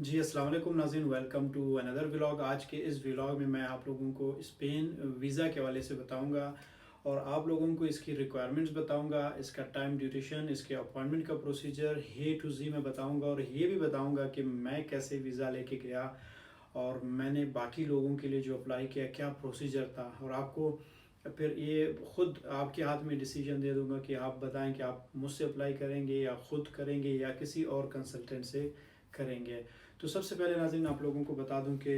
जी, अस्सलाम वालेकुम नाज़रीन, वेलकम टू अनदर व्लॉग। आज के इस व्लॉग में मैं आप लोगों को स्पेन वीज़ा के हवाले से बताऊंगा और आप लोगों को इसकी रिक्वायरमेंट्स बताऊंगा, इसका टाइम ड्यूरेशन, इसके अपॉइंटमेंट का प्रोसीजर ए टू ज़ी मैं बताऊंगा और ये भी बताऊंगा कि मैं कैसे वीज़ा लेके गया और मैंने बाकी लोगों के लिए जो अप्लाई किया क्या प्रोसीजर था। और आपको फिर ये ख़ुद आपके हाथ में डिसीजन दे दूंगा कि आप बताएं कि आप मुझसे अप्लाई करेंगे या ख़ुद करेंगे या किसी और कंसल्टेंट से करेंगे। तो सबसे पहले नाज़रीन आप लोगों को बता दूं कि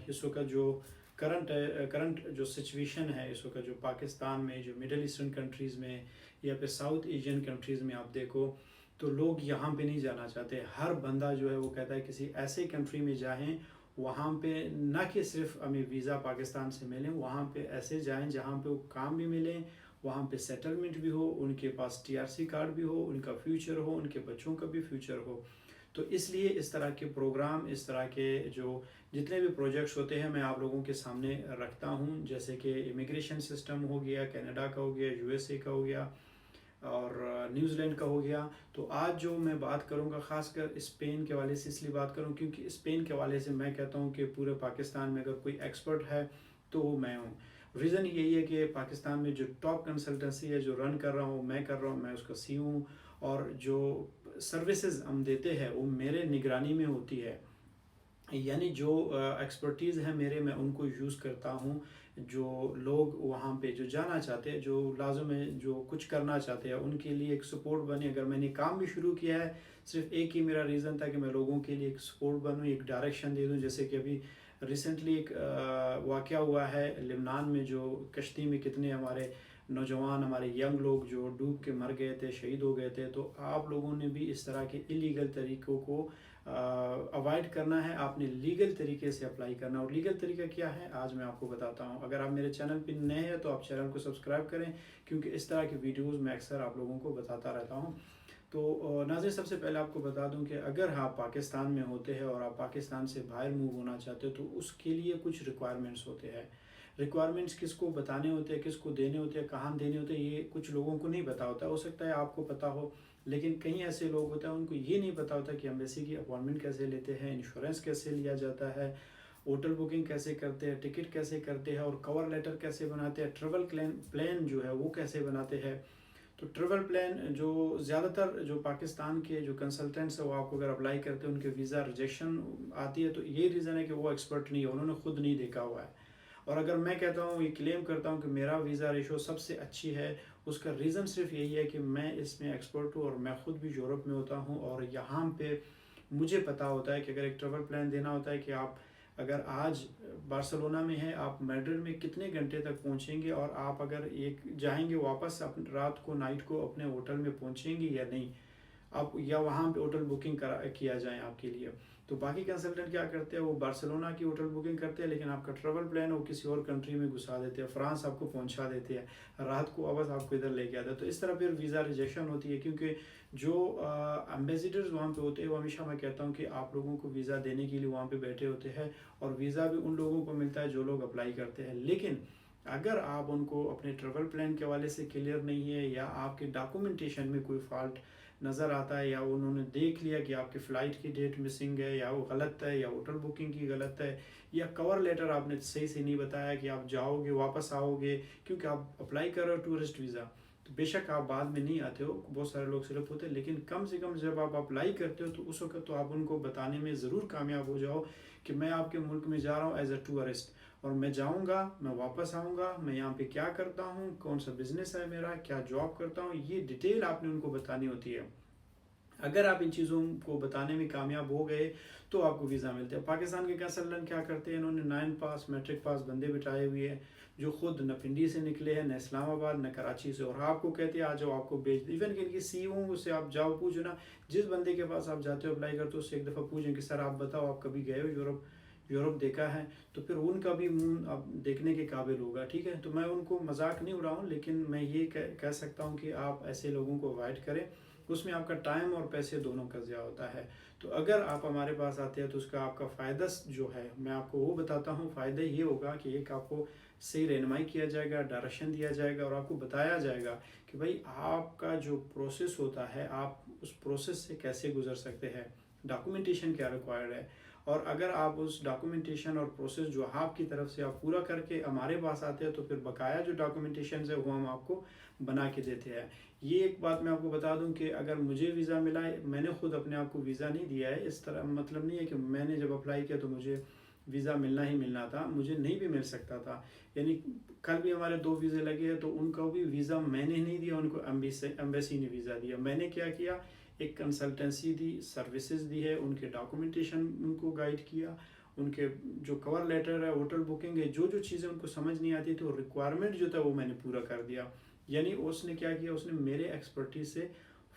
इस वक्त जो करंट जो सिचुएशन है इस वक्त जो पाकिस्तान में, जो मिडल ईस्टर्न कंट्रीज़ में या फिर साउथ एशियन कंट्रीज़ में आप देखो तो लोग यहाँ पे नहीं जाना चाहते। हर बंदा जो है वो कहता है किसी ऐसे कंट्री में जाएं वहाँ पे ना कि सिर्फ हमें वीज़ा पाकिस्तान से मिले, वहाँ पे ऐसे जाएं जहाँ पे वो काम भी मिले, वहाँ पे सेटलमेंट भी हो, उनके पास टीआरसी कार्ड भी हो, उनका फ्यूचर हो, उनके बच्चों का भी फ्यूचर हो। तो इसलिए इस तरह के प्रोग्राम, इस तरह के जो जितने भी प्रोजेक्ट्स होते हैं मैं आप लोगों के सामने रखता हूँ। जैसे कि इमिग्रेशन सिस्टम हो गया, कनाडा का हो गया, यूएसए का हो गया और न्यूजीलैंड का हो गया। तो आज जो मैं बात करूंगा ख़ासकर स्पेन के हवाले से इसलिए बात करूं क्योंकि स्पेन के हवाले से मैं कहता हूं कि पूरे पाकिस्तान में अगर कोई एक्सपर्ट है तो वो मैं हूं। रीज़न यही है कि पाकिस्तान में जो टॉप कंसल्टेंसी है जो रन कर रहा हूँ मैं कर रहा हूँ, मैं उसका सी हूँ और जो सर्विसेज हम देते हैं वो मेरे निगरानी में होती है। यानी जो एक्सपर्टीज़ है मेरे, मैं उनको यूज़ करता हूँ। जो लोग वहाँ पे जो जाना चाहते हैं, जो लाज़िम है, जो कुछ करना चाहते हैं, उनके लिए एक सपोर्ट बने। अगर मैंने काम भी शुरू किया है, सिर्फ एक ही मेरा रीज़न था कि मैं लोगों के लिए एक सपोर्ट बनूँ, एक डायरेक्शन दे दूँ। जैसे कि अभी रिसेंटली एक वाक़या हुआ है लेबनान में, जो कश्ती में कितने हमारे नौजवान, हमारे यंग लोग जो डूब के मर गए थे, शहीद हो गए थे। तो आप लोगों ने भी इस तरह के इलीगल तरीक़ों को अवॉइड करना है, आपने लीगल तरीके से अप्लाई करना। और लीगल तरीका क्या है आज मैं आपको बताता हूँ। अगर आप मेरे चैनल पर नए हैं तो आप चैनल को सब्सक्राइब करें क्योंकि इस तरह की वीडियोस मैं अक्सर आप लोगों को बताता रहता हूँ। तो नाज़रीन सबसे पहले आपको बता दूं कि अगर आप पाकिस्तान में होते हैं और आप पाकिस्तान से बाहर मूव होना चाहते हो तो उसके लिए कुछ रिक्वायरमेंट्स होते हैं। रिक्वायरमेंट्स किसको बताने होते हैं, किसको देने होते हैं, कहाँ देने होते हैं, ये कुछ लोगों को नहीं पता होता। हो सकता है आपको पता हो, लेकिन कई ऐसे लोग होते हैं उनको ये नहीं पता होता कि एम्बेसी की अपॉइंटमेंट कैसे लेते हैं, इंश्योरेंस कैसे लिया जाता है, होटल बुकिंग कैसे करते हैं, टिकट कैसे करते हैं और कवर लेटर कैसे बनाते हैं, ट्रेवल प्लान जो है वो कैसे बनाते हैं। तो ट्रेवल प्लान जो ज़्यादातर जो पाकिस्तान के जो कंसल्टेंट्स है वो आपको अगर अप्लाई करते हैं उनके वीज़ा रिजेक्शन आती है तो ये रीज़न है कि वो एक्सपर्ट नहीं है, उन्होंने खुद नहीं देखा हुआ है। और अगर मैं कहता हूँ, ये क्लेम करता हूँ कि मेरा वीज़ा रेशो सबसे अच्छी है, उसका रीज़न सिर्फ यही है कि मैं इसमें एक्सपर्ट हूँ और मैं ख़ुद भी यूरोप में होता हूँ और यहाँ पे मुझे पता होता है कि अगर एक ट्रेवल प्लान देना होता है कि आप अगर आज बार्सिलोना में है, आप मैड्रिड में कितने घंटे तक पहुंचेंगे और आप अगर एक जाएंगे वापस रात को, नाइट को अपने होटल में पहुंचेंगे या नहीं, आप या वहाँ पे होटल बुकिंग किया जाए आपके लिए। तो बाकी कंसल्टेंट क्या करते हैं, वो बार्सिलोना की होटल बुकिंग करते हैं लेकिन आपका ट्रेवल प्लान वो किसी और कंट्री में घुसा देते हैं, फ्रांस आपको पहुंचा देते हैं, रात को वापस आपको इधर लेके आते हैं। तो इस तरह फिर वीज़ा रिजेक्शन होती है क्योंकि जो एम्बेसडर्स वहाँ पे होते हैं वो हमेशा, मैं कहता हूँ कि आप लोगों को वीज़ा देने के लिए वहाँ पे बैठे होते हैं और वीज़ा भी उन लोगों को मिलता है जो लोग अप्लाई करते हैं। लेकिन अगर आप उनको अपने ट्रेवल प्लान के हवाले से क्लियर नहीं है या आपके डॉक्यूमेंटेशन में कोई फॉल्ट नज़र आता है या उन्होंने देख लिया कि आपकी फ़्लाइट की डेट मिसिंग है या वो गलत है या होटल बुकिंग की गलत है या कवर लेटर आपने सही से नहीं बताया कि आप जाओगे वापस आओगे, क्योंकि आप अप्लाई कर रहे हो टूरिस्ट वीज़ा, तो बेशक आप बाद में नहीं आते हो, बहुत सारे लोग सिलेक्ट होते हैं, लेकिन कम से कम जब आप अप्लाई करते हो तो उस वक्त तो आप उनको बताने में ज़रूर कामयाब हो जाओ कि मैं आपके मुल्क में जा रहा हूँ एज अ टूरिस्ट और मैं जाऊँगा, मैं वापस आऊँगा, मैं यहाँ पे क्या करता हूँ, कौन सा बिज़नेस है मेरा, क्या जॉब करता हूँ, ये डिटेल आपने उनको बतानी होती है। अगर आप इन चीज़ों को बताने में कामयाब हो गए तो आपको वीज़ा मिलता है। पाकिस्तान के कंसल्टेंट क्या करते हैं, इन्होंने 9 पास, मैट्रिक पास बंदे बिठाए हुए हैं जो खुद न पिंडी से निकले हैं, न इस्लामाबाद, न कराची से, और आपको कहते हैं आ जाओ, आपको भेज दे। इवन कि इनकी सीईओ से आप जाओ पूछो ना, जिस बंदे के पास आप जाते हो अप्लाई करते हो उससे एक दफ़ा पूछें कि सर आप बताओ आप कभी गए हो यूरोप देखा है, तो फिर उनका भी मुंह अब देखने के काबिल होगा। ठीक है, तो मैं उनको मजाक नहीं उड़ाऊँ लेकिन मैं ये कह सकता हूँ कि आप ऐसे लोगों को अवॉइड करें, उसमें आपका टाइम और पैसे दोनों का ज़्यादा होता है। तो अगर आप हमारे पास आते हैं तो उसका आपका फ़ायदा जो है मैं आपको वो बताता हूँ। फ़ायदा ये होगा कि एक आपको सही रहनुमाई किया जाएगा, डायरेक्शन दिया जाएगा और आपको बताया जाएगा कि भाई आपका जो प्रोसेस होता है आप उस प्रोसेस से कैसे गुजर सकते हैं। ڈاکومنٹیشن کیا ریکوائرڈ ہے، اور اگر آپ اس ڈاکومنٹیشن اور پروسیس جو آپ کی طرف سے آپ پورا کر کے ہمارے پاس آتے ہیں تو پھر بقایا جو ڈاکومنٹیشنز ہے وہ ہم آپ کو بنا کے دیتے ہیں۔ یہ ایک بات میں آپ کو بتا دوں کہ اگر مجھے ویزا ملا ہے، میں نے خود اپنے آپ کو ویزا نہیں دیا ہے، اس طرح مطلب نہیں ہے کہ میں نے جب اپلائی کیا تو مجھے ویزا ملنا ہی ملنا تھا، مجھے نہیں بھی مل سکتا تھا۔ یعنی کل بھی ہمارے 2 ویزے لگے ہیں تو ان کو بھی ویزا میں نے نہیں دیا، ان کو ایمبیسی نے ویزا دیا۔ میں نے کیا کیا، ایک کنسلٹنسی دی، سروسز دی ہے، ان کے ڈاکومنٹیشن ان کو گائیڈ کیا، ان کے جو کور لیٹر ہے، ہوٹل بکنگ ہے، جو جو چیزیں ان کو سمجھ نہیں آتی تو ریکوائرمنٹ جو تھا وہ میں نے پورا کر دیا۔ یعنی اس نے کیا کیا، اس نے میرے ایکسپرٹیز سے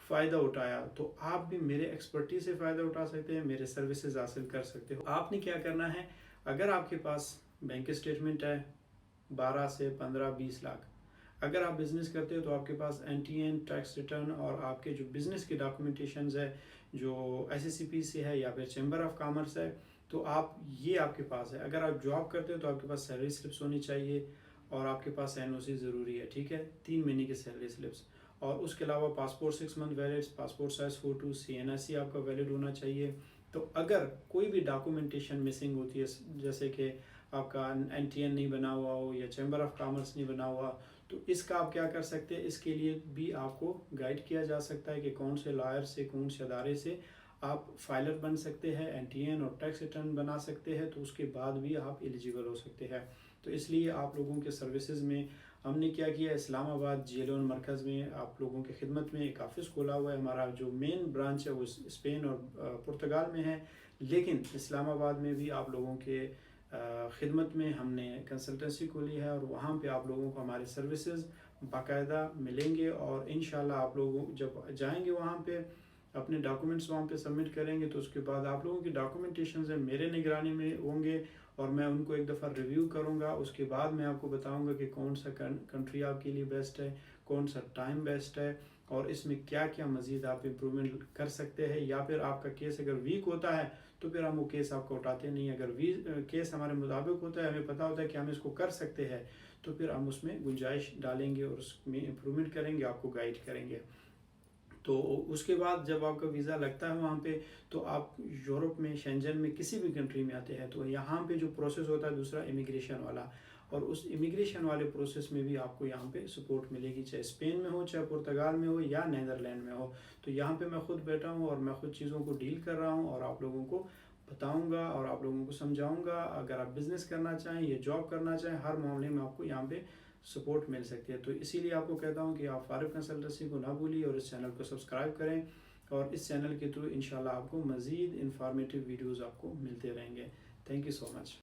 فائدہ اٹھایا۔ تو آپ بھی میرے ایکسپرٹیز سے فائدہ اٹھا سکتے ہیں، میرے سروسز حاصل کر سکتے ہو۔ آپ نے کیا کرنا ہے، اگر آپ کے پاس بینک اسٹیٹمنٹ ہے 12 سے 15 20 لاکھ، اگر آپ بزنس کرتے ہو تو آپ کے پاس NTN ٹیکس ریٹرن اور آپ کے جو بزنس کی ڈاکومنٹیشنز ہے جو SSCP سے ہے یا پھر چیمبر آف کامرس ہے، تو یہ آپ کے پاس ہے۔ اگر آپ جاب کرتے ہو تو آپ کے پاس سیلری سلپس ہونی چاہیے اور آپ کے پاس NOC ضروری ہے، ٹھیک ہے، 3 مہینے کی سیلری سلپس، اور اس کے علاوہ passport 6 month valid, passport size photo, CNSC آپ کا ویلڈ ہونا چاہیے۔ تو اگر کوئی بھی ڈاکومنٹیشن مسنگ ہوتی ہے، جیسے کہ آپ کا NTN نہیں بنا ہوا ہو یا چیمبر آف کامرس نہیں بنا ہوا، تو اس کا آپ کیا کر سکتے ہیں، اس کے لیے بھی آپ کو گائیڈ کیا جا سکتا ہے کہ کون سے لائر سے، کون سے ادارے سے آپ فائلر بن سکتے ہیں، NTN اور ٹیکس ریٹرن بنا سکتے ہیں، تو اس کے بعد بھی آپ ایلیجیبل ہو سکتے ہیں۔ تو اس لیے آپ لوگوں کے سروسز میں ہم نے کیا کیا، اسلام آباد GL1 مرکز میں آپ لوگوں کی خدمت میں ایک آفس کھولا ہوا ہے۔ ہمارا جو مین برانچ ہے وہ اسپین اور پرتگال میں ہے، لیکن اسلام آباد میں بھی آپ لوگوں کے خدمت میں ہم نے کنسلٹنسی کھولی ہے، اور وہاں پہ آپ لوگوں کو ہمارے سروسز باقاعدہ ملیں گے، اور انشاءاللہ آپ لوگ جب جائیں گے وہاں پہ اپنے ڈاکومنٹس وہاں پہ سبمٹ کریں گے تو اس کے بعد آپ لوگوں کی ڈاکومنٹیشنز ہیں میرے نگرانی میں ہوں گے، اور میں ان کو ایک دفعہ ریویو کروں گا۔ اس کے بعد میں آپ کو بتاؤں گا کہ کون سا کنٹری آپ کے لیے بیسٹ ہے، کون سا ٹائم بیسٹ ہے، اور اس میں کیا کیا مزید آپ امپرومنٹ کر سکتے ہیں، یا پھر آپ کا کیس اگر ویک ہوتا ہے تو پھر ہم وہ کیس آپ کو اٹھاتے نہیں۔ اگر کیس ہمارے مطابق ہوتا ہے، ہمیں پتہ ہوتا ہے کہ ہم اس کو کر سکتے ہیں، تو پھر ہم اس میں گنجائش ڈالیں گے اور اس میں امپرومنٹ کریں گے، آپ کو گائیڈ کریں گے۔ تو اس کے بعد جب آپ کا ویزا لگتا ہے وہاں پہ، تو آپ یورپ میں، شینجن میں کسی بھی کنٹری میں آتے ہیں، تو یہاں پہ جو پروسیس ہوتا ہے دوسرا امیگریشن والا، اور اس امیگریشن والے پروسیس میں بھی آپ کو یہاں پہ سپورٹ ملے گی، چاہے اسپین میں ہو، چاہے پرتگال میں ہو، یا نیدرلینڈ میں ہو۔ تو یہاں پہ میں خود بیٹھا ہوں اور میں خود چیزوں کو ڈیل کر رہا ہوں، اور آپ لوگوں کو بتاؤں گا اور آپ لوگوں کو سمجھاؤں گا۔ اگر آپ بزنس کرنا چاہیں یا جاب کرنا چاہیں، ہر معاملے میں آپ کو یہاں پہ سپورٹ مل سکتی ہے۔ تو اسی لیے آپ کو کہتا ہوں کہ آپ فارغ کنسلٹنسی کو نہ بھولیے اور اس چینل کو سبسکرائب کریں، اور اس چینل کے تھرو انشاءاللہ آپ کو مزید انفارمیٹیو ویڈیوز آپ کو ملتے رہیں گے۔ Thank you so much.